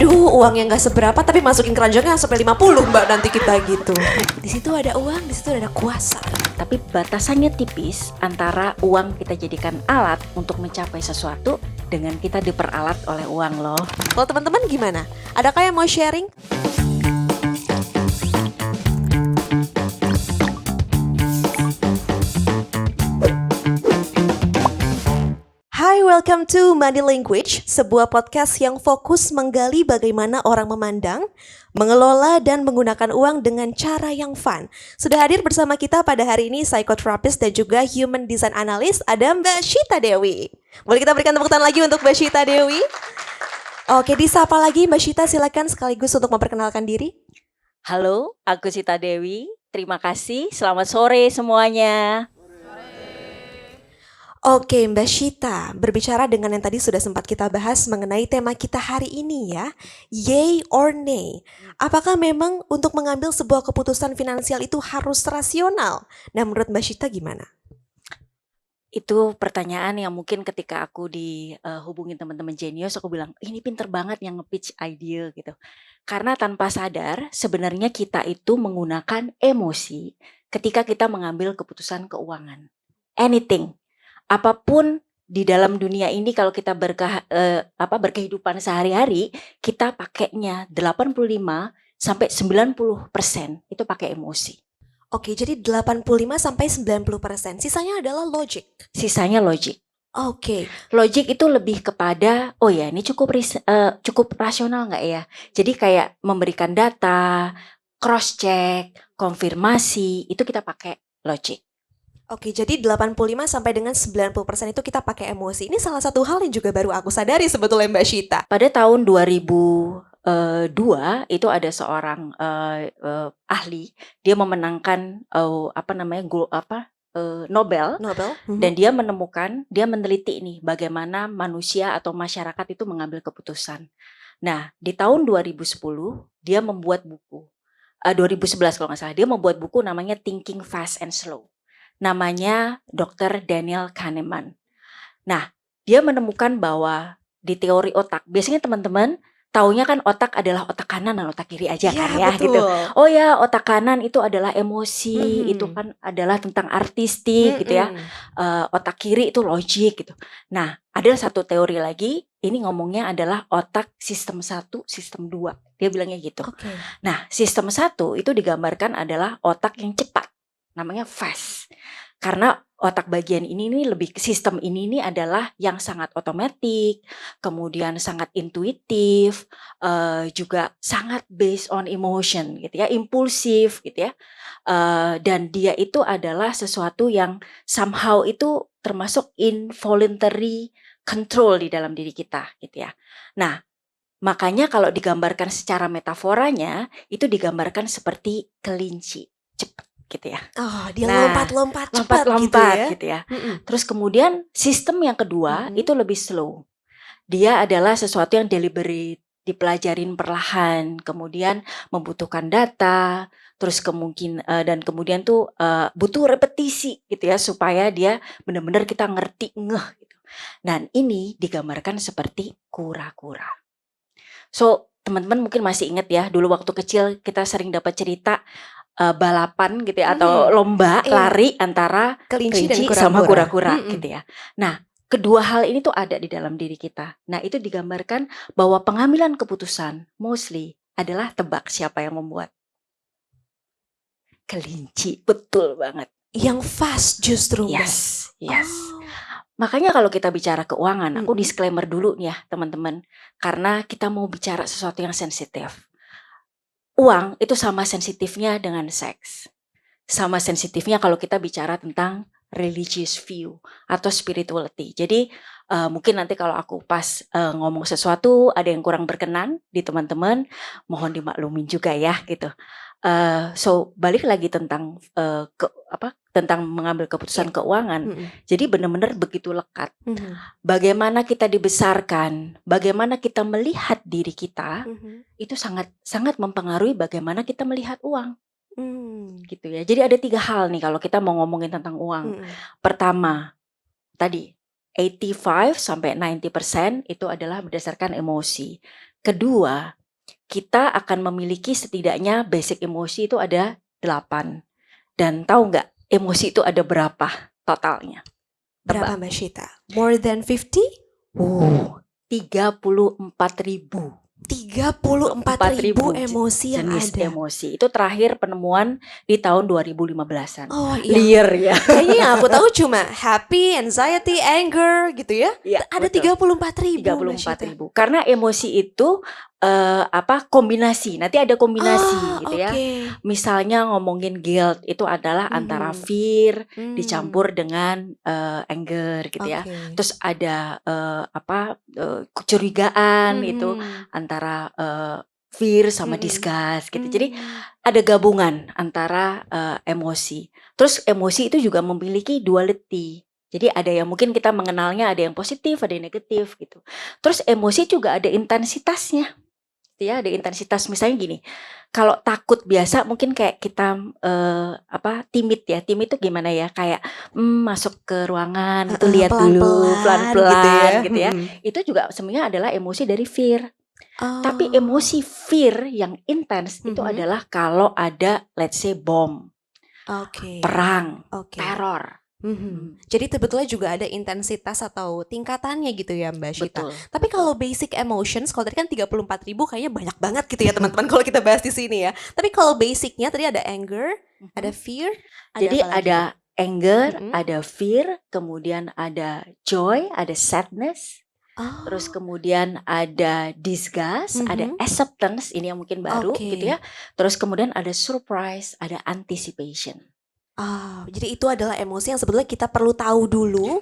Aduh, uang yang gak seberapa tapi masukin keranjangnya sampai 50 Mbak nanti kita gitu. Di situ ada uang, di situ ada kuasa. Tapi batasannya tipis antara uang kita jadikan alat untuk mencapai sesuatu dengan kita diperalat oleh uang loh. Kalau teman-teman gimana? Adakah yang mau sharing? Hai, welcome to Money Language, sebuah podcast yang fokus menggali bagaimana orang memandang, mengelola, dan menggunakan uang dengan cara yang fun. Sudah hadir bersama kita pada hari ini psikoterapis dan juga human design analyst, ada Mbak Syita Dewi. Boleh kita berikan tepuk tangan lagi untuk Mbak Syita Dewi? Oke, disapa lagi Mbak Syita, silakan sekaligus untuk memperkenalkan diri. Halo, aku Syita Dewi. Terima kasih. Selamat sore semuanya. Oke Mbak Syita, berbicara dengan yang tadi sudah sempat kita bahas mengenai tema kita hari ini ya, yay or nay. Apakah memang untuk mengambil sebuah keputusan finansial itu harus rasional? Nah menurut Mbak Syita gimana? Itu pertanyaan yang mungkin ketika aku dihubungin teman-teman Genius, aku bilang ini pinter banget yang nge-pitch ide gitu. Karena tanpa sadar sebenarnya kita itu menggunakan emosi ketika kita mengambil keputusan keuangan. Anything. Apapun di dalam dunia ini kalau kita berkehidupan sehari-hari, kita pakainya 85 sampai 90% itu pakai emosi. Oke, jadi 85 sampai 90%, sisanya adalah logic. Sisanya logik. Oke. Logik itu lebih kepada, oh ya ini cukup rasional nggak ya? Jadi kayak memberikan data, cross check, konfirmasi, itu kita pakai logik. Oke, jadi 85 sampai dengan 90% itu kita pakai emosi. Ini salah satu hal yang juga baru aku sadari sebetulnya Mbak Syita. Pada tahun 2002 itu ada seorang ahli, dia memenangkan Nobel. Dan dia meneliti nih bagaimana manusia atau masyarakat itu mengambil keputusan. Nah, di tahun 2010 dia membuat buku. 2011 kalau nggak salah, dia membuat buku namanya Thinking Fast and Slow. Namanya Dr. Daniel Kahneman. Nah, dia menemukan bahwa di teori otak, biasanya teman-teman taunya kan otak adalah otak kanan dan otak kiri aja kan ya betul. gitu. Oh ya, otak kanan itu adalah emosi, itu kan adalah tentang artistik gitu ya. Otak kiri itu logik gitu. Nah, ada satu teori lagi, ini ngomongnya adalah otak sistem 1, sistem 2. Dia bilangnya gitu. Okay. Nah, sistem 1 itu digambarkan adalah otak yang cepat. Namanya fast. Karena otak bagian ini lebih sistem ini adalah yang sangat otomatik, kemudian sangat intuitif, juga sangat based on emotion gitu ya, impulsif gitu ya. Dan dia itu adalah sesuatu yang somehow itu termasuk involuntary control di dalam diri kita gitu ya. Nah, makanya kalau digambarkan secara metaforanya itu digambarkan seperti kelinci cepat gitu ya. Oh, dia lompat-lompat gitu ya. Terus kemudian sistem yang kedua itu lebih slow. Dia adalah sesuatu yang deliberate, dipelajarin perlahan, kemudian membutuhkan data, terus dan kemudian tuh butuh repetisi gitu ya supaya dia benar-benar kita ngerti ngeh gitu. Dan ini digambarkan seperti kura-kura. So, teman-teman mungkin masih ingat ya, dulu waktu kecil kita sering dapat cerita balapan gitu ya, atau lomba lari antara kelinci sama kura-kura gitu ya. Nah, kedua hal ini tuh ada di dalam diri kita. Nah, itu digambarkan bahwa pengambilan keputusan mostly adalah tebak siapa yang membuat. Kelinci, betul banget. Yang fast justru. Yes. Makanya kalau kita bicara keuangan, aku disclaimer dulu nih ya teman-teman. Karena kita mau bicara sesuatu yang sensitif. Uang itu sama sensitifnya dengan seks. Sama sensitifnya kalau kita bicara tentang religious view atau spirituality. Jadi mungkin nanti kalau aku pas ngomong sesuatu ada yang kurang berkenan di teman-teman, mohon dimaklumin juga ya gitu. So balik lagi tentang tentang mengambil keputusan keuangan. Jadi benar-benar begitu lekat. Bagaimana kita dibesarkan, bagaimana kita melihat diri kita, itu sangat mempengaruhi bagaimana kita melihat uang. Gitu ya. Jadi ada 3 hal nih kalau kita mau ngomongin tentang uang. Pertama, tadi 85 sampai 90% itu adalah berdasarkan emosi. Kedua, kita akan memiliki setidaknya basic emosi itu ada 8. Dan tahu nggak emosi itu ada berapa totalnya? Berapa Tebak. Mbak Shita? More than 50? 34.000. 34.000 emosi yang jenis ada. emosi. Itu terakhir penemuan di tahun 2015-an. Oh iya. Liar ya. Kayaknya yang aku tahu cuma happy, anxiety, anger gitu ya. Iya, Ada betul. 34.000 Mbak Shita. 34.000. Karena emosi itu kombinasi. Nanti ada kombinasi gitu ya. Misalnya ngomongin guilt itu adalah antara fear dicampur dengan anger gitu ya. Terus ada kecurigaan itu antara fear sama disgust gitu. Jadi ada gabungan antara emosi. Terus emosi itu juga memiliki duality. Jadi ada yang mungkin kita mengenalnya ada yang positif, ada yang negatif gitu. Terus emosi juga ada intensitasnya. Ya, ada intensitas. Misalnya gini, kalau takut biasa mungkin kayak kita timid ya. Timid itu gimana ya? Kayak masuk ke ruangan gitu, lihat dulu pelan-pelan gitu ya. Itu juga sebenarnya adalah emosi dari fear. Tapi emosi fear yang intens itu adalah kalau ada let's say bom, perang, teror. Jadi sebetulnya juga ada intensitas atau tingkatannya gitu ya Mbak Shita. Betul. Tapi kalau basic emotions, kalau tadi kan 34.000 kayaknya banyak banget gitu ya teman-teman kalau kita bahas di sini ya. Tapi kalau basicnya tadi ada anger, ada fear, Jadi apa lagi? ada anger, ada fear, kemudian ada joy, ada sadness. Terus kemudian ada disgust, ada acceptance, ini yang mungkin baru gitu ya. Terus kemudian ada surprise, ada anticipation. Jadi itu adalah emosi yang sebetulnya kita perlu tahu dulu.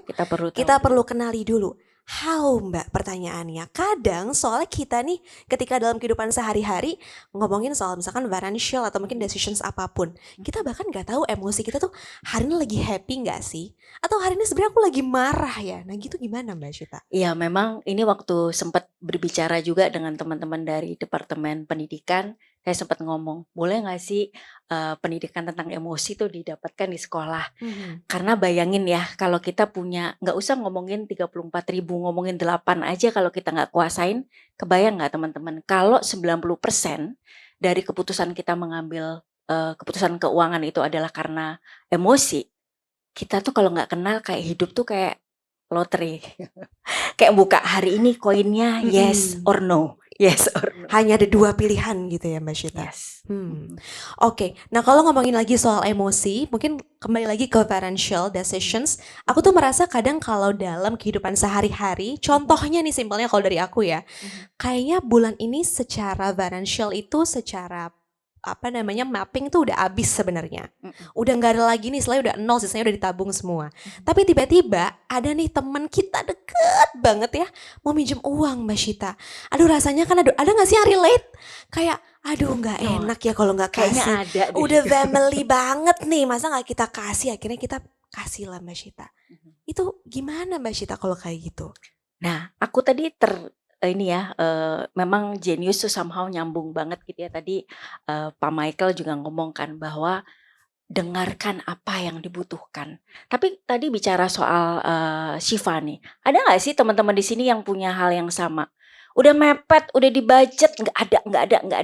Kita perlu kenali dulu. How Mbak pertanyaannya? Kadang soalnya kita nih ketika dalam kehidupan sehari-hari ngomongin soal misalkan financial atau mungkin decisions apapun, kita bahkan nggak tahu emosi kita tuh hari ini lagi happy nggak sih? Atau hari ini sebenarnya aku lagi marah ya? Nah gitu gimana Mbak Shita? Iya memang ini waktu sempat berbicara juga dengan teman-teman dari Departemen Pendidikan, saya sempat ngomong, boleh nggak sih pendidikan tentang emosi tuh didapatkan di sekolah? Karena bayangin ya, kalau kita punya, nggak usah ngomongin 34.000, ngomongin 8 aja kalau kita nggak kuasain, kebayang nggak teman-teman? Kalau 90% dari keputusan kita mengambil keputusan keuangan itu adalah karena emosi, kita tuh kalau nggak kenal kayak hidup tuh kayak lotre. Kayak buka hari ini koinnya yes or no. Yes or no. Hanya ada 2 pilihan gitu ya Mbak Shita. Yes. Oke, nah kalau ngomongin lagi soal emosi, mungkin kembali lagi ke financial decisions. Aku tuh merasa kadang kalau dalam kehidupan sehari-hari, contohnya nih simpelnya kalau dari aku ya, kayaknya bulan ini secara financial itu secara mapping tuh udah habis sebenarnya. Udah nggak ada lagi nih, selain udah nol, sisanya udah ditabung semua. Tapi tiba-tiba ada nih teman kita deket banget ya, mau minjem uang Mbak Shita. Aduh rasanya kan ada nggak sih yang relate? Kayak aduh nggak enak ya kalau nggak kasih. Kayaknya ada deh. Udah family banget nih, masa nggak kita kasih? Akhirnya kita kasih lah Mbak Shita. Itu gimana Mbak Shita kalau kayak gitu? Nah, aku tadi memang Genius tuh somehow nyambung banget gitu ya. Tadi Pak Michael juga ngomong kan bahwa dengarkan apa yang dibutuhkan. Tapi tadi bicara soal Shiva nih, ada nggak sih teman-teman di sini yang punya hal yang sama? Udah mepet, udah dibudget, nggak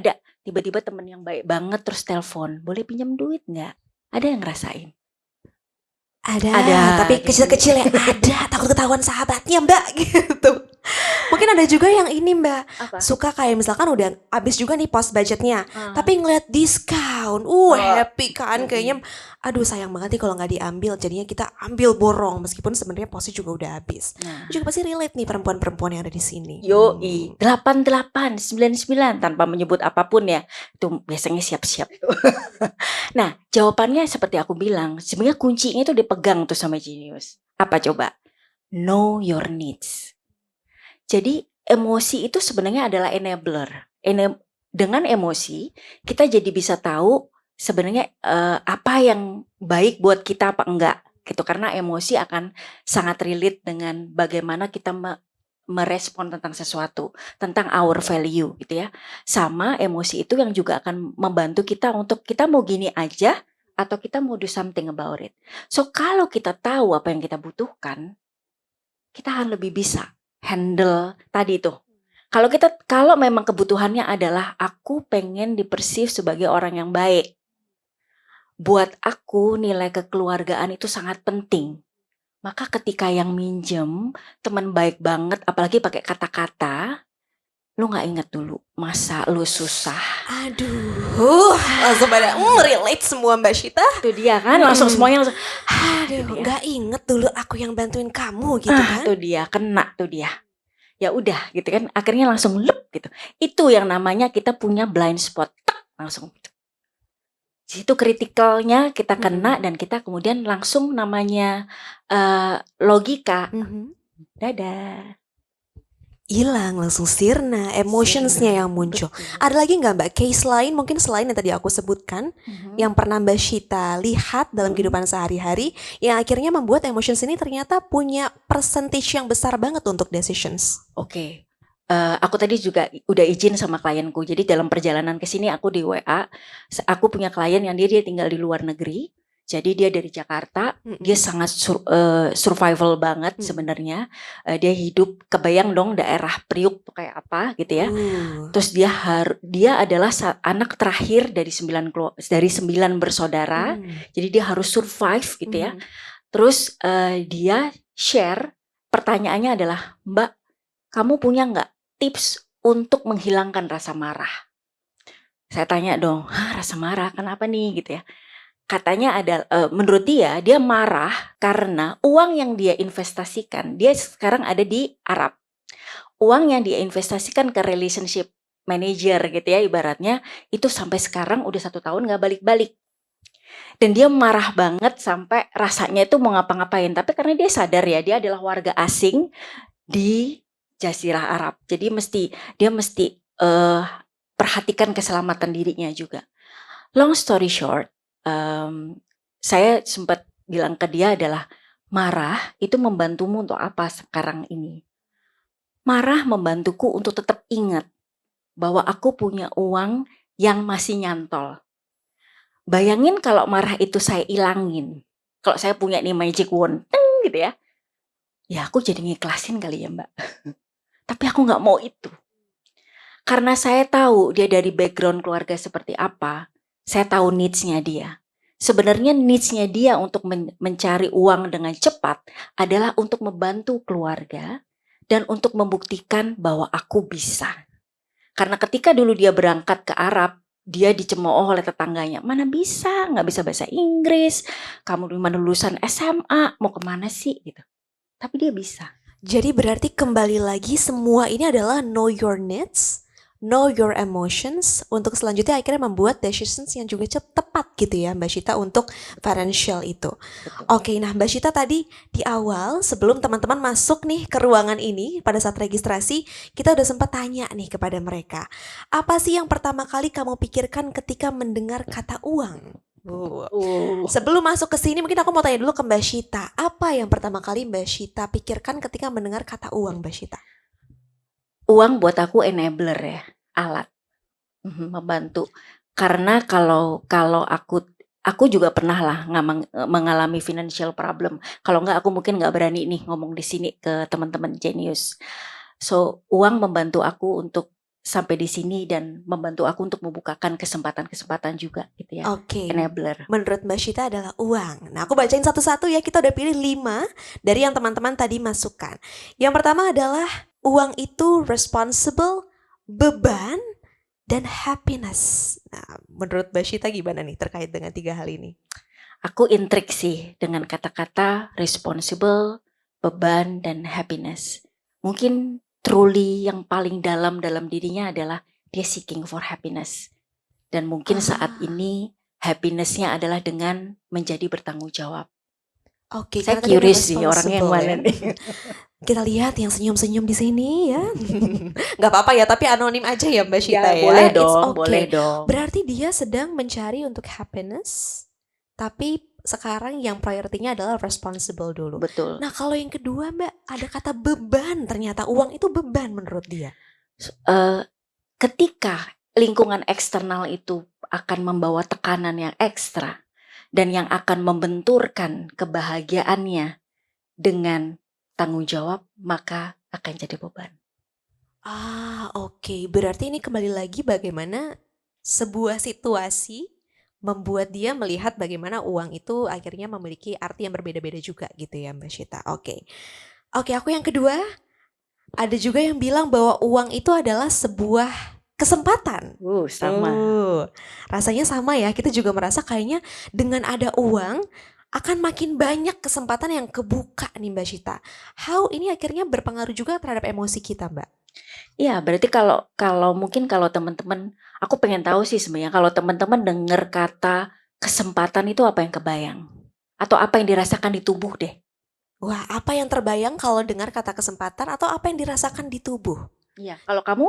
ada. Tiba-tiba temen yang baik banget terus telepon, boleh pinjam duit nggak? Ada yang ngerasain? Ada, tapi kecil-kecil ya ada, takut ketahuan sahabatnya Mbak gitu. Mungkin ada juga yang ini Mbak, suka kayak misalkan udah habis juga nih post budgetnya, tapi ngeliat diskon, happy kan kayaknya. Aduh sayang banget nih kalau nggak diambil, jadinya kita ambil borong meskipun sebenarnya posnya juga udah habis. Juga pasti relate nih perempuan-perempuan yang ada di sini. Yoi, 88, 99 tanpa menyebut apapun ya, itu biasanya siap-siap. Nah, jawabannya seperti aku bilang, sebenarnya kuncinya itu dipegang tuh sama Genius. Apa coba? Know your needs. Jadi emosi itu sebenarnya adalah enabler. Dengan emosi kita jadi bisa tahu sebenarnya apa yang baik buat kita apa enggak gitu, karena emosi akan sangat relate dengan bagaimana kita merespon tentang sesuatu, tentang our value gitu ya. Sama emosi itu yang juga akan membantu kita untuk kita mau gini aja atau kita mau do something about it. So kalau kita tahu apa yang kita butuhkan, kita akan lebih bisa handle tadi tuh. Kalau memang kebutuhannya adalah aku pengen dipersif sebagai orang yang baik. Buat aku nilai kekeluargaan itu sangat penting. Maka ketika yang minjem teman baik banget, apalagi pakai kata-kata, lu nggak inget dulu masa lu susah. Aduh, langsung pada relate semua Mbak Syita. Itu dia kan, langsung semuanya langsung. Aduh, nggak inget dulu aku yang bantuin kamu gitu kan? Tuh dia, kena tuh dia. Ya udah gitu kan, akhirnya langsung lep gitu. Itu yang namanya kita punya blind spot, langsung. Di situ kritikalnya kita kena dan kita kemudian langsung namanya logika. Dadah. Hilang langsung sirna, emotionsnya yang muncul. Ada lagi nggak Mbak case lain mungkin selain yang tadi aku sebutkan yang pernah Mbak Syita lihat dalam kehidupan sehari-hari yang akhirnya membuat emotions ini ternyata punya percentage yang besar banget untuk decisions? Oke. Aku tadi juga udah izin sama klienku. Jadi dalam perjalanan ke sini aku di WA, aku punya klien yang dia tinggal di luar negeri. Jadi dia dari Jakarta, dia sangat survival banget sebenarnya. Dia hidup, kebayang dong daerah Priuk tuh kayak apa gitu ya. Terus dia adalah anak terakhir dari 9 bersaudara. Jadi dia harus survive gitu ya. Terus dia share, pertanyaannya adalah, Mbak, kamu punya nggak tips untuk menghilangkan rasa marah? Saya tanya dong, rasa marah kenapa nih gitu ya. Katanya menurut dia marah karena uang yang dia investasikan, dia sekarang ada di Arab. Uang yang dia investasikan ke relationship manager gitu ya ibaratnya, itu sampai sekarang udah 1 tahun gak balik-balik. Dan dia marah banget sampai rasanya itu mau ngapa-ngapain. Tapi karena dia sadar ya, dia adalah warga asing di Jazirah Arab. Jadi dia mesti perhatikan keselamatan dirinya juga. Long story short, saya sempat bilang ke dia adalah marah itu membantumu untuk apa sekarang ini? Marah membantuku untuk tetap ingat bahwa aku punya uang yang masih nyantol. Bayangin kalau marah itu saya ilangin. Kalau saya punya nih magic wand, gitu ya. Ya aku jadi ngiklasin kali ya Mbak. Tapi aku gak mau itu. Karena saya tahu dia dari background keluarga seperti apa. Saya tahu needs-nya dia. Sebenarnya needs-nya dia untuk mencari uang dengan cepat adalah untuk membantu keluarga dan untuk membuktikan bahwa aku bisa. Karena ketika dulu dia berangkat ke Arab, dia dicemooh oleh tetangganya. Mana bisa, nggak bisa bahasa Inggris. Kamu di mana lulusan SMA, mau kemana sih gitu. Tapi dia bisa. Jadi berarti kembali lagi semua ini adalah know your needs, know your emotions untuk selanjutnya akhirnya membuat decisions yang juga tepat gitu ya Mbak Syita untuk financial itu. Oke, nah Mbak Syita tadi di awal sebelum teman-teman masuk nih ke ruangan ini pada saat registrasi kita udah sempat tanya nih kepada mereka. Apa sih yang pertama kali kamu pikirkan ketika mendengar kata uang? Sebelum masuk ke sini mungkin aku mau tanya dulu ke Mbak Syita. Apa yang pertama kali Mbak Syita pikirkan ketika mendengar kata uang Mbak Syita? Uang buat aku enabler ya, alat membantu. Karena kalau aku juga pernah lah mengalami financial problem. Kalau enggak aku mungkin nggak berani nih ngomong di sini ke teman-teman Genius. So uang membantu aku untuk sampai di sini dan membantu aku untuk membukakan kesempatan-kesempatan juga gitu ya. Oke. Enabler. Menurut Mbak Syita adalah uang. Nah, aku bacain satu-satu ya. Kita udah pilih 5 dari yang teman-teman tadi masukkan. Yang pertama adalah uang itu responsible, beban, dan happiness. Nah, menurut Mbak Syita gimana nih terkait dengan 3 hal ini? Aku intrik sih dengan kata-kata responsible, beban, dan happiness. Mungkin truly yang paling dalam dirinya adalah dia seeking for happiness. Dan mungkin saat ini happiness-nya adalah dengan menjadi bertanggung jawab. Oke, saya curious sih orangnya yang mana nih. Kita lihat yang senyum-senyum di sini ya. Gak apa-apa ya, tapi anonim aja ya Mbak Syita ya. Boleh dong, okay. Boleh dong. Berarti dia sedang mencari untuk happiness, tapi sekarang yang prioritinya adalah responsible dulu. Betul. Nah kalau yang kedua Mbak, ada kata beban, ternyata uang itu beban menurut dia. Ketika lingkungan eksternal itu akan membawa tekanan yang ekstra dan yang akan membenturkan kebahagiaannya dengan tanggung jawab, maka akan jadi beban. Oke. Berarti ini kembali lagi bagaimana sebuah situasi membuat dia melihat bagaimana uang itu akhirnya memiliki arti yang berbeda-beda juga gitu ya Mbak Syita. Oke. Oke, aku yang kedua, ada juga yang bilang bahwa uang itu adalah sebuah kesempatan. Sama. Rasanya sama ya. Kita juga merasa kayaknya dengan ada uang akan makin banyak kesempatan yang kebuka nih Mbak Syita. How ini akhirnya berpengaruh juga terhadap emosi kita, Mbak? Iya, berarti kalau kalau mungkin kalau teman-teman, aku pengen tahu sih sebenarnya kalau teman-teman dengar kata kesempatan itu apa yang kebayang? Atau apa yang dirasakan di tubuh deh? Wah, apa yang terbayang kalau dengar kata kesempatan atau apa yang dirasakan di tubuh? Iya, kalau kamu?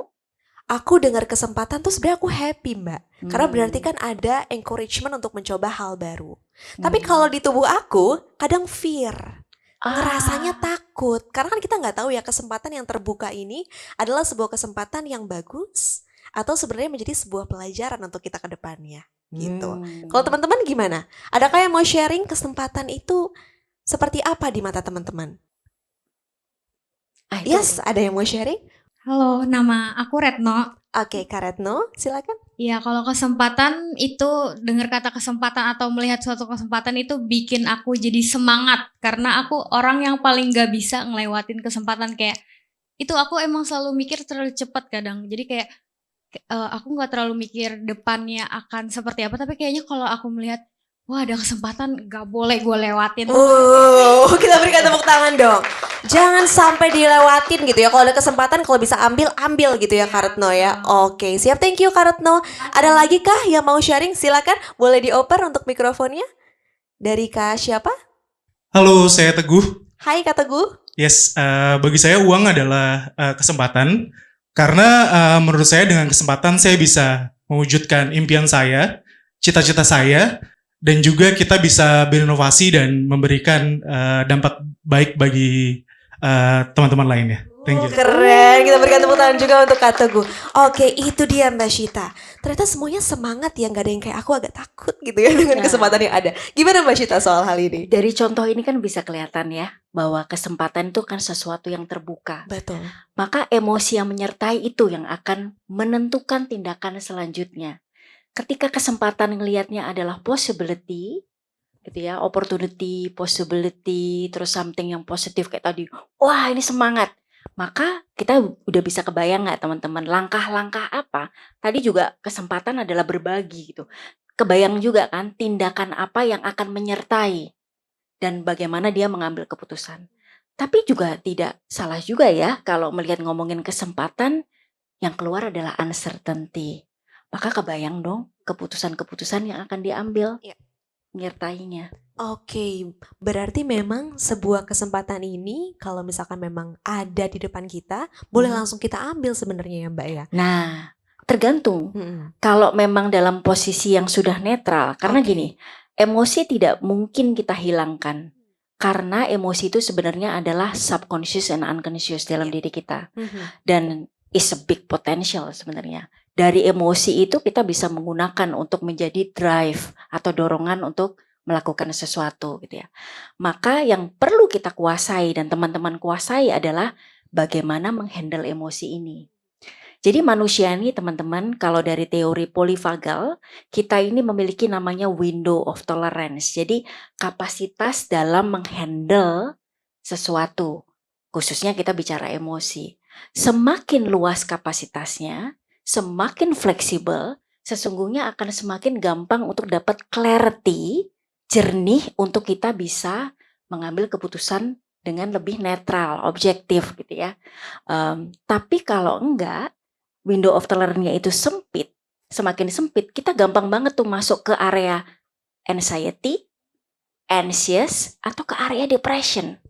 Aku dengar kesempatan tuh sebenarnya aku happy Mbak. Karena berarti Hmm, kan ada encouragement untuk mencoba hal baru. Tapi hmm. kalau di tubuh aku kadang fear. Ngerasanya Ah, takut. Karena kan kita nggak tahu ya kesempatan yang terbuka ini adalah sebuah kesempatan yang bagus atau sebenarnya menjadi sebuah pelajaran untuk kita ke depannya. Gitu. Kalau hmm. teman-teman gimana? Adakah yang mau sharing kesempatan itu seperti apa di mata teman-teman? Ah itu Yes, ada yang mau sharing? Halo, nama aku Retno. Oke, Kak Retno, silakan. Ya, kalau kesempatan itu dengar kata kesempatan atau melihat suatu kesempatan itu bikin aku jadi semangat karena aku orang yang paling gak bisa ngelewatin kesempatan kayak itu aku emang selalu mikir terlalu cepat kadang. Jadi kayak aku nggak terlalu mikir depannya akan seperti apa, tapi kayaknya kalau aku melihat wah ada kesempatan gak boleh gue lewatin. Kita berikan tepuk tangan dong. Jangan sampai dilewatin gitu ya. Kalau ada kesempatan, kalau bisa ambil, ambil gitu ya Kak Retno ya. Oke, siap. Thank you Kak Retno. Ada lagi kah yang mau sharing? Silakan, boleh dioper untuk mikrofonnya. Dari Kak siapa? Halo, saya Teguh. Hai Kak Teguh. Yes, bagi saya uang adalah kesempatan karena menurut saya dengan kesempatan saya bisa mewujudkan impian saya, cita-cita saya, dan juga kita bisa berinovasi dan memberikan dampak baik bagi teman-teman lainnya. Thank you. Keren, kita berikan tepuk tangan juga untuk Kak Teguh. Oke, itu dia Mbak Syita. Ternyata semuanya semangat ya, nggak ada yang kayak aku agak takut gitu ya dengan Ya. kesempatan yang ada. Gimana Mbak Syita soal hal ini? Dari contoh ini kan bisa kelihatan ya bahwa kesempatan itu kan sesuatu yang terbuka. Betul. Maka emosi yang menyertai itu yang akan menentukan tindakan selanjutnya. Ketika kesempatan ngelihatnya adalah possibility, gitu ya, opportunity, possibility, terus something yang positif kayak tadi, wah ini semangat. Maka kita udah bisa kebayang nggak teman-teman langkah-langkah apa? Tadi juga kesempatan adalah berbagi gitu. Kebayang juga kan tindakan apa yang akan menyertai dan bagaimana dia mengambil keputusan. Tapi juga tidak salah juga ya kalau melihat ngomongin kesempatan yang keluar adalah uncertainty. Maka kebayang dong keputusan-keputusan yang akan diambil Iya. menyertainya. Oke, berarti memang sebuah kesempatan ini kalau misalkan memang ada di depan kita, boleh langsung kita ambil sebenarnya ya Mbak ya. Nah, tergantung. Mm-mm. Kalau memang dalam posisi yang sudah netral, karena Oke. gini, emosi tidak mungkin kita hilangkan. Karena emosi itu sebenarnya adalah subconscious and unconscious dalam diri kita. Dan is a big potential sebenarnya. Dari emosi itu kita bisa menggunakan untuk menjadi drive atau dorongan untuk melakukan sesuatu gitu ya. Maka yang perlu kita kuasai dan teman-teman kuasai adalah bagaimana menghandle emosi ini. Jadi manusia ini teman-teman kalau dari teori polivagal kita ini memiliki namanya window of tolerance. Jadi kapasitas dalam menghandle sesuatu. Khususnya kita bicara emosi. Semakin luas kapasitasnya, semakin fleksibel, sesungguhnya akan semakin gampang untuk dapat clarity, jernih untuk kita bisa mengambil keputusan dengan lebih netral, objektif gitu ya. Tapi kalau enggak, window of tolerance-nya itu sempit, semakin sempit, kita gampang banget tuh masuk ke area anxiety, anxious, atau ke area depression.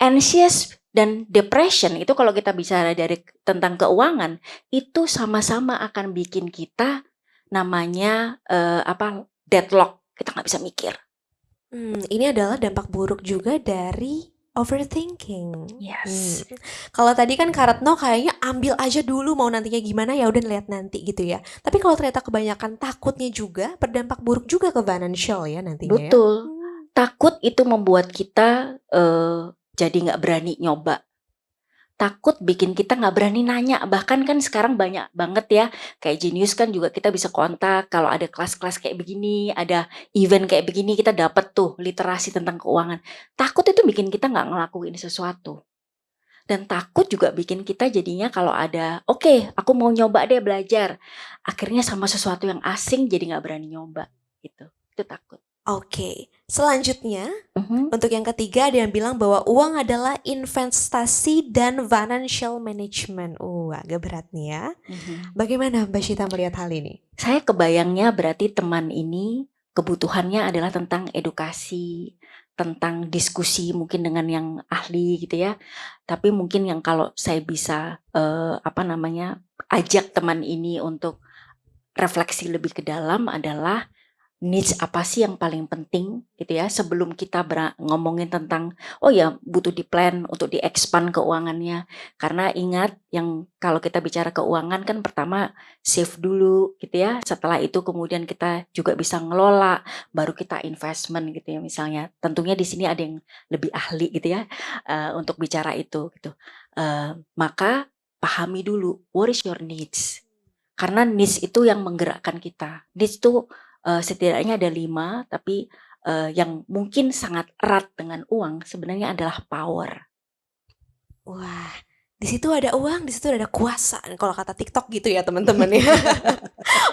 Anxious dan depression itu kalau kita bicara dari tentang keuangan, itu sama-sama akan bikin kita namanya deadlock, kita nggak bisa mikir. Ini adalah dampak buruk juga dari overthinking. Yes. Kalau tadi kan Kak Retno kayaknya ambil aja dulu mau nantinya gimana ya udah lihat nanti gitu ya. Tapi kalau ternyata kebanyakan takutnya juga berdampak buruk juga ke financial ya nantinya ya. Betul. Takut itu membuat kita jadi nggak berani nyoba. Takut bikin kita nggak berani nanya. Bahkan kan sekarang banyak banget ya, kayak Genius kan juga kita bisa kontak kalau ada kelas-kelas kayak begini, ada event kayak begini, kita dapat tuh literasi tentang keuangan. Takut itu bikin kita nggak ngelakuin sesuatu. Dan takut juga bikin kita jadinya kalau ada, oke, aku mau nyoba deh belajar. Akhirnya sama sesuatu yang asing jadi nggak berani nyoba gitu. Itu takut. Oke, selanjutnya Mhm. untuk yang ketiga ada yang bilang bahwa uang adalah investasi dan financial management. Agak berat nih ya. Mhm. Bagaimana Mbak Syita melihat hal ini? Saya kebayangnya berarti teman ini kebutuhannya adalah tentang edukasi, tentang diskusi mungkin dengan yang ahli gitu ya. Tapi mungkin yang kalau saya bisa ajak teman ini untuk refleksi lebih ke dalam adalah needs apa sih yang paling penting gitu ya, sebelum kita ngomongin tentang oh ya butuh di plan untuk di-expand keuangannya. Karena ingat yang kalau kita bicara keuangan kan pertama save dulu gitu ya, setelah itu kemudian kita juga bisa ngelola, baru kita investment gitu ya misalnya. Tentunya di sini ada yang lebih ahli gitu ya untuk bicara itu gitu. Maka pahami dulu what is your needs. Karena needs itu yang menggerakkan kita. Needs itu setidaknya ada 5, tapi yang mungkin sangat erat dengan uang sebenarnya adalah power. Wah, di situ ada uang, di situ ada kuasa. Kalau kata TikTok gitu ya teman-teman ya.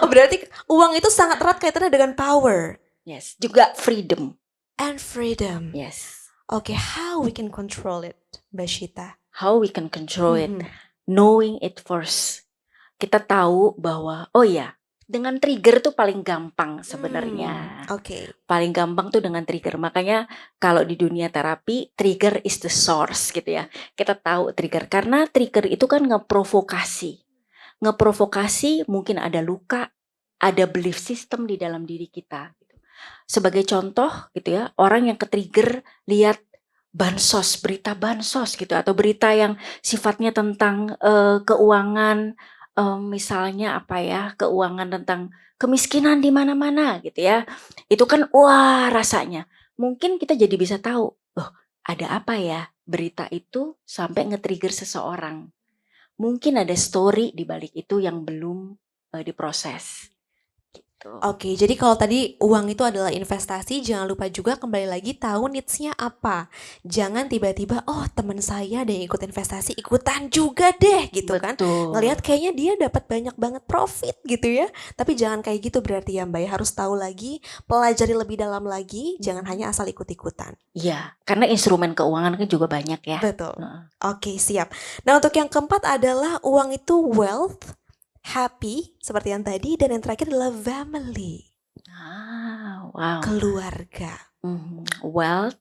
Oh, berarti uang itu sangat erat kaitannya dengan power Yes, juga freedom. and freedom. Yes. Oke, how we can control it, Mbak Syita? How we can control it, Mhm. knowing it first. Kita tahu bahwa oh ya, dengan trigger tuh paling gampang sebenarnya. Oke. Paling gampang tuh dengan trigger. Makanya kalau di dunia terapi, trigger is the source gitu ya. Kita tahu trigger karena trigger itu kan ngeprovokasi. Ngeprovokasi mungkin ada luka, ada belief system di dalam diri kita gitu. Sebagai contoh gitu ya, orang yang ke-trigger lihat bansos, berita bansos gitu atau berita yang sifatnya tentang keuangan, misalnya apa ya, keuangan tentang kemiskinan di mana-mana gitu ya. Itu kan wah rasanya. Mungkin kita jadi bisa tahu, loh ada apa ya berita itu sampai nge-trigger seseorang. Mungkin ada story di balik itu yang belum diproses. Gitu. Oke, jadi kalau tadi uang itu adalah investasi, jangan lupa juga kembali lagi tahu needs-nya apa. Jangan tiba-tiba, oh teman saya ada yang ikut investasi, ikutan juga deh gitu kan. Betul. Ngelihat kayaknya dia dapat banyak banget profit gitu ya. Tapi jangan kayak gitu berarti ya Mbak ya, harus tahu lagi, pelajari lebih dalam lagi, jangan hanya asal ikut-ikutan. Iya, karena instrumen keuangan kan juga banyak ya. Betul. Heeh. Oke, siap. Nah, untuk yang keempat adalah uang itu wealth, happy, seperti yang tadi, dan yang terakhir adalah family, Wow. keluarga. Wealth,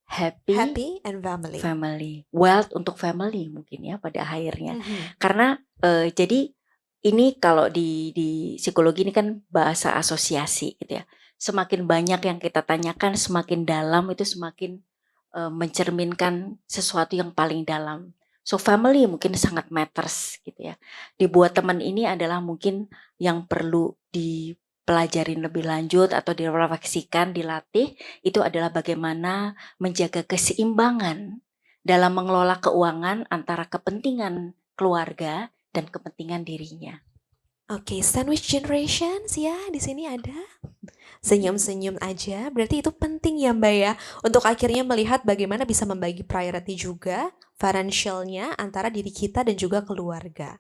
Happy and family. family. Wealth untuk family mungkin ya pada akhirnya. Mhm. Karena jadi ini kalau di psikologi ini kan bahasa asosiasi gitu ya. Semakin banyak yang kita tanyakan, semakin dalam itu semakin mencerminkan sesuatu yang paling dalam. So family mungkin sangat matters gitu ya. Dibuat teman ini adalah mungkin yang perlu dipelajarin lebih lanjut atau direfleksikan, dilatih, itu adalah bagaimana menjaga keseimbangan dalam mengelola keuangan antara kepentingan keluarga dan kepentingan dirinya. Oke, sandwich generations ya, di sini ada. Senyum-senyum aja, berarti itu penting ya Mbak ya, untuk akhirnya melihat bagaimana bisa membagi priority juga, financialnya antara diri kita dan juga keluarga.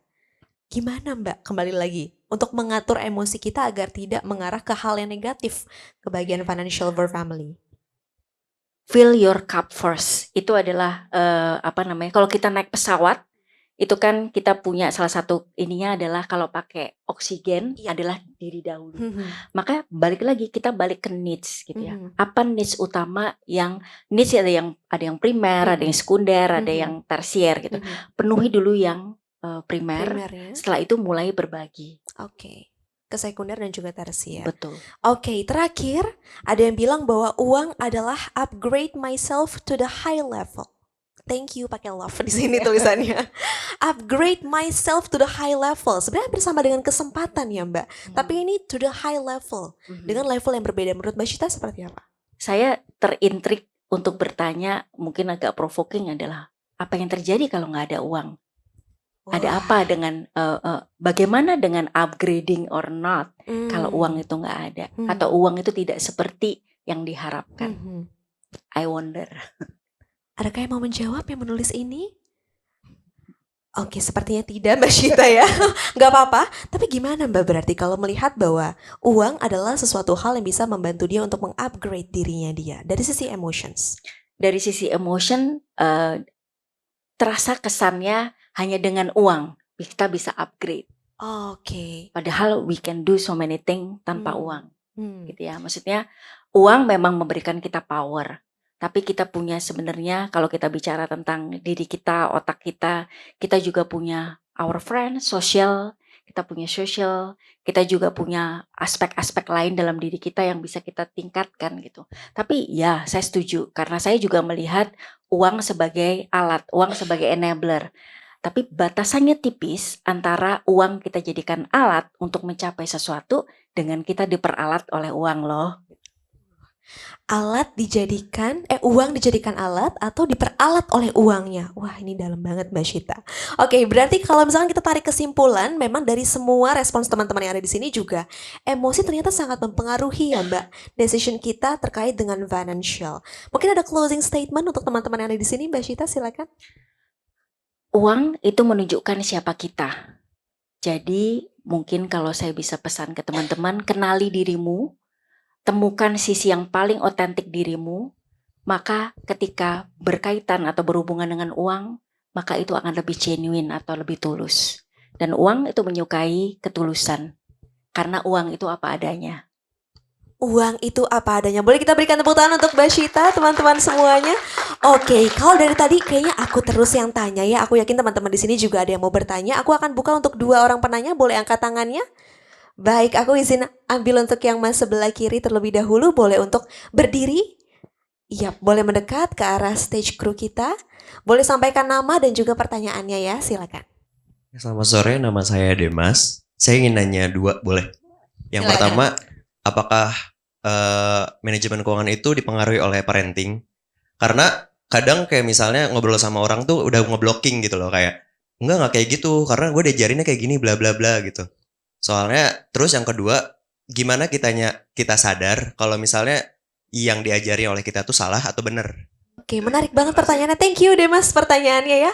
Gimana Mbak, kembali lagi, untuk mengatur emosi kita agar tidak mengarah ke hal yang negatif, ke bagian financial for family? Fill your cup first. Itu adalah kalau kita naik pesawat itu kan kita punya salah satu ininya adalah kalau pakai oksigen adalah diri dahulu. Maka balik lagi kita balik ke needs gitu ya. Apa needs utama yang needs ada yang primer, ada yang sekunder, ada yang tersier gitu. Penuhi dulu yang primer. Primernya. Setelah itu mulai berbagi. Oke. Ke sekunder dan juga tersier. Betul. Oke, terakhir ada yang bilang bahwa uang adalah upgrade myself to the high level. Thank you pakai love di sini tulisannya. Upgrade myself to the high level. Sebenarnya bersama dengan kesempatan ya Mbak. Tapi ini to the high level. Dengan level yang berbeda. Menurut Mbak Syita seperti apa? Saya terintrik untuk bertanya, mungkin agak provoking adalah apa yang terjadi kalau nggak ada uang? Ada Wah. apa dengan bagaimana dengan upgrading or not kalau Hmm. uang itu nggak ada Hmm. atau uang itu tidak seperti yang diharapkan? Mhm. I wonder. Adakah yang mau menjawab yang menulis ini? Oke, sepertinya tidak Mbak Syita ya. Nggak apa-apa. Tapi gimana Mbak berarti kalau melihat bahwa uang adalah sesuatu hal yang bisa membantu dia untuk mengupgrade dirinya dia dari sisi emotions? Dari sisi emotion, terasa kesannya hanya dengan uang kita bisa upgrade. Oke. Padahal we can do so many things tanpa uang, Hmm. gitu ya. Maksudnya uang memang memberikan kita power, tapi kita punya sebenarnya kalau kita bicara tentang diri kita, otak kita juga punya our friend, social, kita punya social, kita juga punya aspek-aspek lain dalam diri kita yang bisa kita tingkatkan gitu. Tapi ya saya setuju karena saya juga melihat uang sebagai alat, uang sebagai enabler. Tapi batasannya tipis antara uang kita jadikan alat untuk mencapai sesuatu dengan kita diperalat oleh uang loh. Uang dijadikan alat atau diperalat oleh uangnya. Wah, ini dalam banget Mbak Syita. Oke, berarti kalau misalkan kita tarik kesimpulan, memang dari semua respons teman-teman yang ada di sini juga, emosi ternyata sangat mempengaruhi ya Mbak, decision kita terkait dengan financial. Mungkin ada closing statement untuk teman-teman yang ada di sini, Mbak Syita, silakan. Uang itu menunjukkan siapa kita. Jadi mungkin kalau saya bisa pesan ke teman-teman, kenali dirimu, temukan sisi yang paling otentik dirimu, maka ketika berkaitan atau berhubungan dengan uang, maka itu akan lebih genuine atau lebih tulus. Dan uang itu menyukai ketulusan, karena uang itu apa adanya. Uang itu apa adanya. Boleh kita berikan tepuk tangan untuk Mbak Syita, teman-teman semuanya. Oke, kalau dari tadi kayaknya aku terus yang tanya ya. Aku yakin teman-teman di sini juga ada yang mau bertanya. Aku akan buka untuk 2 orang penanya. Boleh angkat tangannya? Baik, aku izin ambil untuk yang mas sebelah kiri terlebih dahulu. Boleh untuk berdiri? Iya, boleh mendekat ke arah stage crew kita. Boleh sampaikan nama dan juga pertanyaannya ya, silakan. Selamat sore, nama saya Demas. Saya ingin nanya 2, boleh? Yang Silakan. pertama, apakah manajemen keuangan itu dipengaruhi oleh parenting? Karena kadang kayak misalnya ngobrol sama orang tuh udah ngeblocking gitu loh, kayak enggak kayak gitu, karena gue diajarinnya kayak gini bla bla bla gitu. Soalnya terus yang kedua, gimana kita sadar kalau misalnya yang diajari oleh kita tuh salah atau benar? Oke, menarik banget pertanyaannya. Thank you Demas pertanyaannya ya.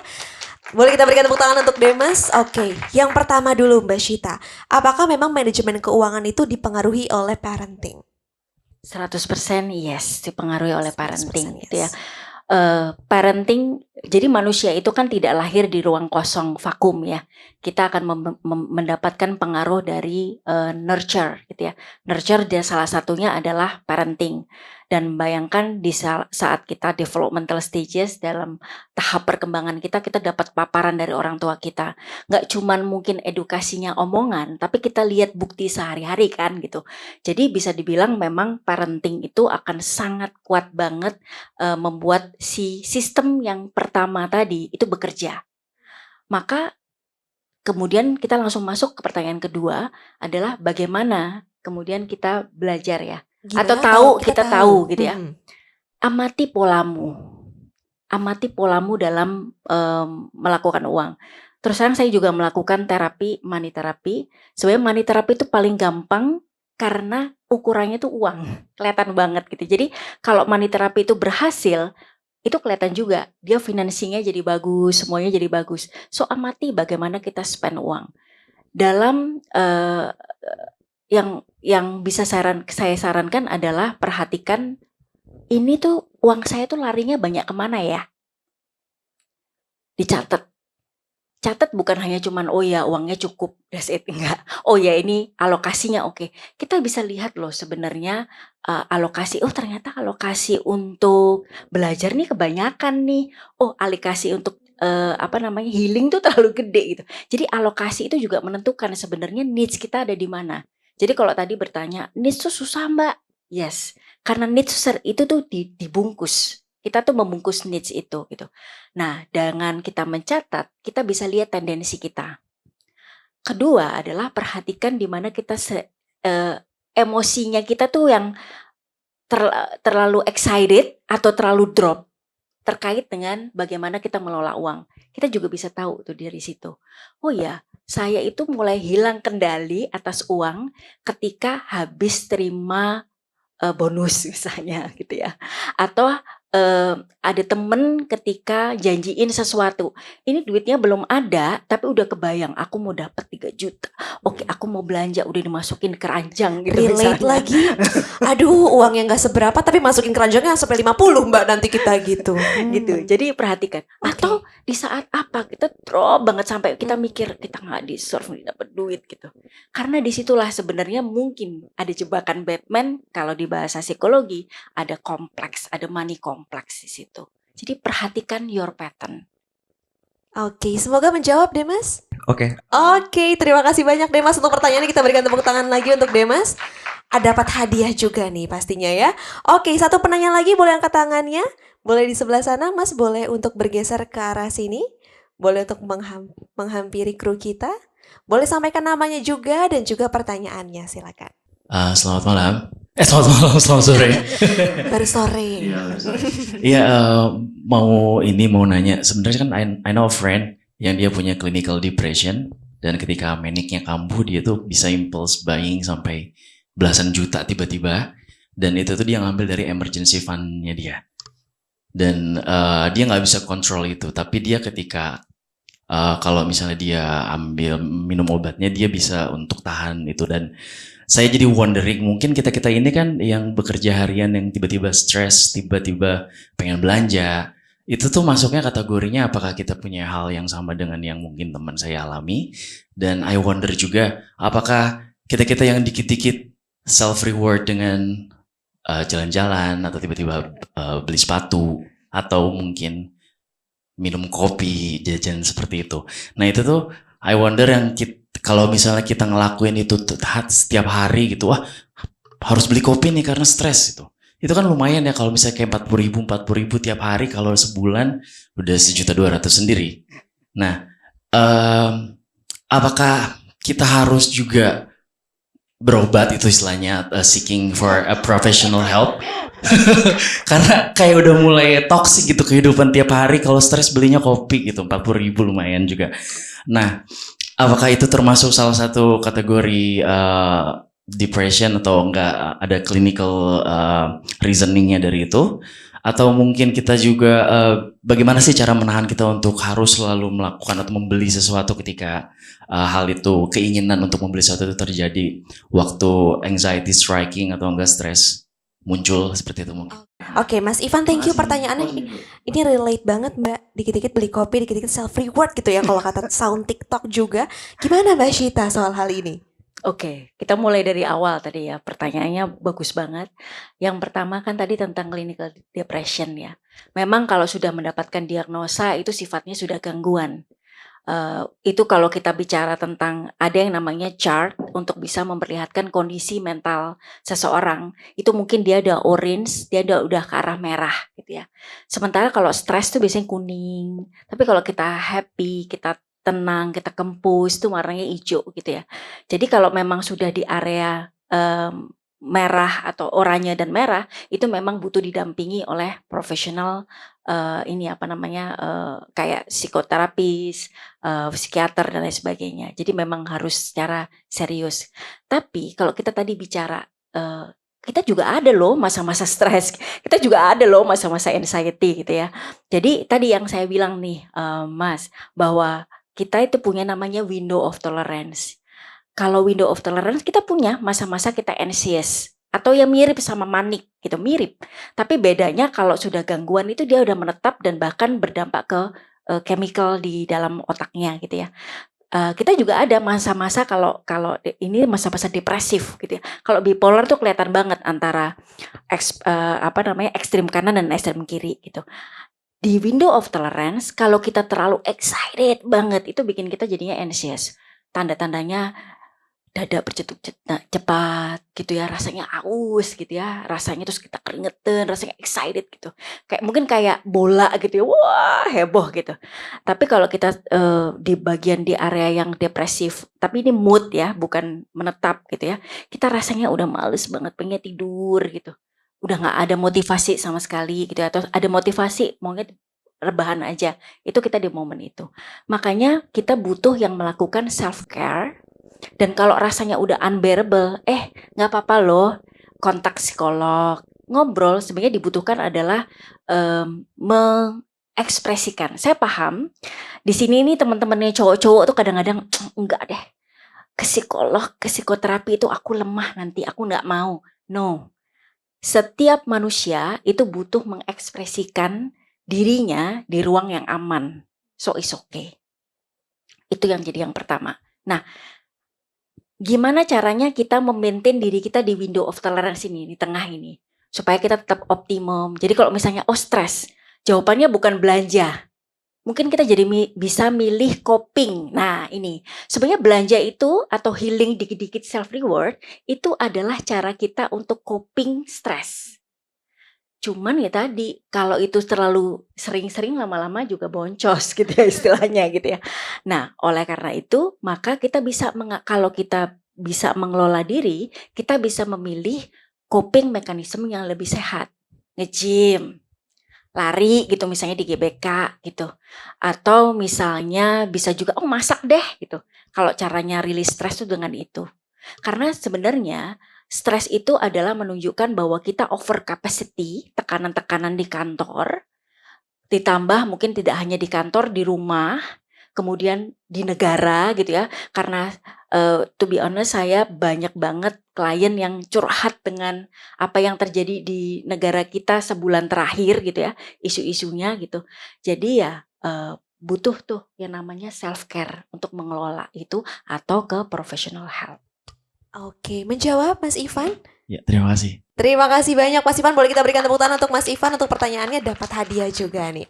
Boleh kita berikan tepuk tangan untuk Demas? Oke, yang pertama dulu Mbak Syita. Apakah memang manajemen keuangan itu dipengaruhi oleh parenting? 100% yes, dipengaruhi oleh 100% parenting gitu ya. yes. Parenting, jadi manusia itu kan tidak lahir di ruang kosong vakum ya. Kita akan mendapatkan pengaruh dari nurture gitu ya. Nurture dia salah satunya adalah parenting. Dan bayangkan di saat kita developmental stages dalam tahap perkembangan kita dapat paparan dari orang tua kita. Nggak cuman mungkin edukasinya omongan, tapi kita lihat bukti sehari-hari kan gitu. Jadi bisa dibilang memang parenting itu akan sangat kuat banget membuat si sistem yang pertama tadi itu bekerja. Maka kemudian kita langsung masuk ke pertanyaan kedua adalah bagaimana kemudian kita belajar ya. Gimana Atau kalau kita tahu gitu ya. Mhm. Amati polamu dalam melakukan uang. Terus terang saya juga melakukan terapi, money therapy. Sebenarnya money therapy itu paling gampang karena ukurannya itu uang, kelihatan banget gitu. Jadi kalau money therapy itu berhasil, itu kelihatan juga dia financingnya jadi bagus, semuanya jadi bagus. So amati bagaimana kita spend uang. Dalam yang bisa saya sarankan adalah perhatikan ini tuh uang saya tuh larinya banyak kemana ya. Dicatat. Catat bukan hanya cuman oh ya uangnya cukup, that's it, enggak. Oh ya ini alokasinya oke. Kita bisa lihat loh sebenarnya alokasi. Oh ternyata alokasi untuk belajar nih kebanyakan nih. Oh alokasi untuk healing tuh terlalu gede gitu. Jadi alokasi itu juga menentukan sebenarnya needs kita ada di mana. Jadi kalau tadi bertanya needs tuh susah mbak, yes. Karena needs itu tuh dibungkus. Kita tuh membungkus needs itu gitu. Nah, dengan kita mencatat, kita bisa lihat tendensi kita. Kedua adalah perhatikan di mana kita emosinya kita tuh yang terlalu excited atau terlalu drop. terkait dengan bagaimana kita mengelola uang. Kita juga bisa tahu tuh dari situ. Oh ya, saya itu mulai hilang kendali atas uang ketika habis terima bonus misalnya gitu ya. Atau ada temen ketika janjiin sesuatu, ini duitnya belum ada tapi udah kebayang aku mau dapat 3 juta. Oke, aku mau belanja udah dimasukin keranjang gitu Relate misalnya. lagi. Aduh, uangnya nggak seberapa tapi masukin keranjangnya sampai 50 Mbak nanti kita gitu. Gitu. Jadi perhatikan. Atau di saat apa kita drop banget sampai kita mikir kita nggak deserve nih dapat duit gitu. Karena disitulah sebenarnya mungkin ada jebakan Batman kalau di bahasa psikologi, ada kompleks, ada money kompleks di situ. Jadi perhatikan your pattern. Oke, semoga menjawab Demas. Oke. Oke, terima kasih banyak Demas untuk pertanyaannya. Kita berikan tepuk tangan lagi untuk Demas. Dapat hadiah juga nih pastinya ya. Oke, satu penanya lagi boleh angkat tangannya. Boleh di sebelah sana, Mas. Boleh untuk bergeser ke arah sini. Boleh untuk menghampiri kru kita. Boleh sampaikan namanya juga dan juga pertanyaannya, silakan. Selamat malam. Selamat malam, selamat sore. Baru sore. Iya, mau nanya. Sebenarnya kan I know a friend yang dia punya clinical depression dan ketika maniknya kambuh dia tuh bisa impulse buying sampai belasan juta tiba-tiba dan itu tuh dia ngambil dari emergency fund-nya dia. Dan dia nggak bisa kontrol itu, tapi dia ketika kalau misalnya dia ambil minum obatnya dia bisa untuk tahan itu. Dan saya jadi wondering, mungkin kita ini kan yang bekerja harian yang tiba-tiba stres, tiba-tiba pengen belanja, itu tuh masuknya kategorinya apakah kita punya hal yang sama dengan yang mungkin teman saya alami. Dan I wonder juga apakah kita yang dikit-dikit self reward dengan jalan-jalan atau tiba-tiba beli sepatu atau mungkin minum kopi, jajan seperti itu. Nah itu tuh I wonder yang kalau misalnya kita ngelakuin itu setiap hari gitu, wah harus beli kopi nih karena stres itu. Itu kan lumayan ya kalau misalnya kayak 40 ribu tiap hari, kalau sebulan udah 1.200.000 sendiri. Nah, apakah kita harus juga berobat itu istilahnya seeking for a professional help? Karena kayak udah mulai toxic gitu kehidupan tiap hari, kalau stres belinya kopi gitu, 40 ribu lumayan juga. Nah, apakah itu termasuk salah satu kategori depression atau enggak ada clinical reasoningnya dari itu? Atau mungkin kita juga bagaimana sih cara menahan kita untuk harus selalu melakukan atau membeli sesuatu ketika hal itu, keinginan untuk membeli sesuatu itu terjadi waktu anxiety striking atau enggak stres muncul seperti itu mungkin. Oke, Mas Ivan, thank you pertanyaannya. Ini relate banget Mbak. Dikit-dikit beli kopi, dikit-dikit self reward gitu ya kalau kata sound TikTok juga. Gimana Mbak Shita soal hal ini? Oke, kita mulai dari awal tadi ya. Pertanyaannya bagus banget. Yang pertama kan tadi tentang clinical depression ya. Memang kalau sudah mendapatkan diagnosa itu sifatnya sudah gangguan. Itu kalau kita bicara tentang ada yang namanya chart untuk bisa memperlihatkan kondisi mental seseorang, itu mungkin dia ada orange, dia udah ke arah merah gitu ya. Sementara kalau stres tuh biasanya kuning, tapi kalau kita happy, kita tenang, kita kempus itu warnanya hijau gitu ya. Jadi kalau memang sudah di area merah atau oranye dan merah, itu memang butuh didampingi oleh profesional kayak psikoterapis, psikiater dan lain sebagainya. Jadi memang harus secara serius. Tapi kalau kita tadi bicara kita juga ada loh masa-masa stres, kita juga ada loh masa-masa anxiety gitu ya. Jadi tadi yang saya bilang nih Mas, bahwa kita itu punya namanya window of tolerance. Kalau window of tolerance kita punya masa-masa kita anxious atau yang mirip sama manik gitu, mirip. Tapi bedanya kalau sudah gangguan itu dia udah menetap dan bahkan berdampak ke chemical di dalam otaknya gitu ya. Kita juga ada masa-masa kalau ini masa-masa depresif gitu ya. Kalau bipolar tuh kelihatan banget antara ekstrim kanan dan ekstrim kiri gitu. Di window of tolerance kalau kita terlalu excited banget itu bikin kita jadinya anxious. Tanda-tandanya dada berdetuk cepat gitu ya, rasanya aus gitu ya, rasanya terus kita keringetan, rasanya excited gitu, mungkin kayak bola gitu ya, wah heboh gitu. Tapi kalau kita di bagian di area yang depresif, tapi ini mood ya, bukan menetap gitu ya, kita rasanya udah males banget, pengen tidur gitu, udah nggak ada motivasi sama sekali gitu ya, atau ada motivasi maunya rebahan aja, itu kita di momen itu. Makanya kita butuh yang melakukan self care. Dan kalau rasanya udah unbearable, nggak apa-apa loh, kontak psikolog, ngobrol. Sebenarnya dibutuhkan adalah mengekspresikan. Saya paham di sini nih teman-temannya cowok-cowok tuh kadang-kadang enggak deh, ke psikolog, ke psikoterapi itu aku lemah nanti, aku nggak mau. No, setiap manusia itu butuh mengekspresikan dirinya di ruang yang aman. So it's okay. Itu yang jadi yang pertama. Nah, gimana caranya kita memaintain diri kita di window of tolerance ini, di tengah ini, supaya kita tetap optimum. Jadi kalau misalnya stres, jawabannya bukan belanja. Mungkin kita jadi bisa milih coping. Nah ini, sebenarnya belanja itu atau healing dikit-dikit self reward itu adalah cara kita untuk coping stres. Cuman ya tadi, kalau itu terlalu sering-sering lama-lama juga boncos gitu ya istilahnya gitu ya. Nah, oleh karena itu, maka kita bisa kalau kita bisa mengelola diri, kita bisa memilih coping mekanisme yang lebih sehat. Nge-gym, lari gitu misalnya di GBK gitu. Atau misalnya bisa juga masak deh gitu. Kalau caranya rilis stres itu dengan itu. Karena sebenarnya stres itu adalah menunjukkan bahwa kita over capacity, tekanan-tekanan di kantor, ditambah mungkin tidak hanya di kantor, di rumah, kemudian di negara gitu ya. Karena to be honest, saya banyak banget klien yang curhat dengan apa yang terjadi di negara kita sebulan terakhir gitu ya, isu-isunya gitu. Jadi ya butuh tuh yang namanya self care untuk mengelola itu atau ke professional help. Oke, menjawab Mas Ivan? Ya, terima kasih. Terima kasih banyak Mas Ivan. Boleh kita berikan tepuk tangan untuk Mas Ivan untuk pertanyaannya, dapat hadiah juga nih.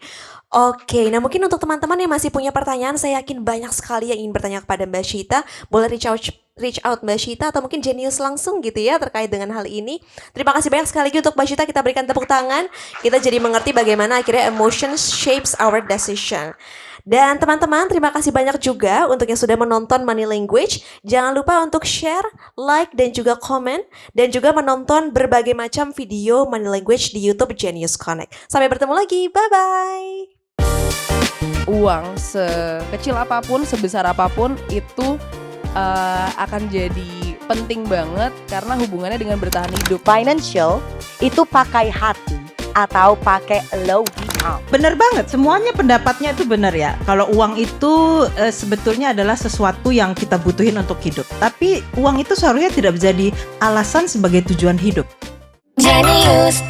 Oke, nah mungkin untuk teman-teman yang masih punya pertanyaan, saya yakin banyak sekali yang ingin bertanya kepada Mbak Syita. Boleh reach out Mbak Syita atau mungkin Genius langsung gitu ya terkait dengan hal ini. Terima kasih banyak sekali lagi untuk Mbak Syita, kita berikan tepuk tangan. Kita jadi mengerti bagaimana akhirnya emotions shapes our decision. Dan teman-teman, terima kasih banyak juga untuk yang sudah menonton Money Language. Jangan lupa untuk share, like, dan juga komen. Dan juga menonton berbagai macam video Money Language di YouTube Genius Connect. Sampai bertemu lagi, bye-bye. Uang sekecil apapun, sebesar apapun itu akan jadi penting banget karena hubungannya dengan bertahan hidup. Financial itu pakai hati atau pakai logika. Bener banget, semuanya pendapatnya itu benar ya. Kalau uang itu sebetulnya adalah sesuatu yang kita butuhin untuk hidup. Tapi uang itu seharusnya tidak menjadi alasan sebagai tujuan hidup. Genius.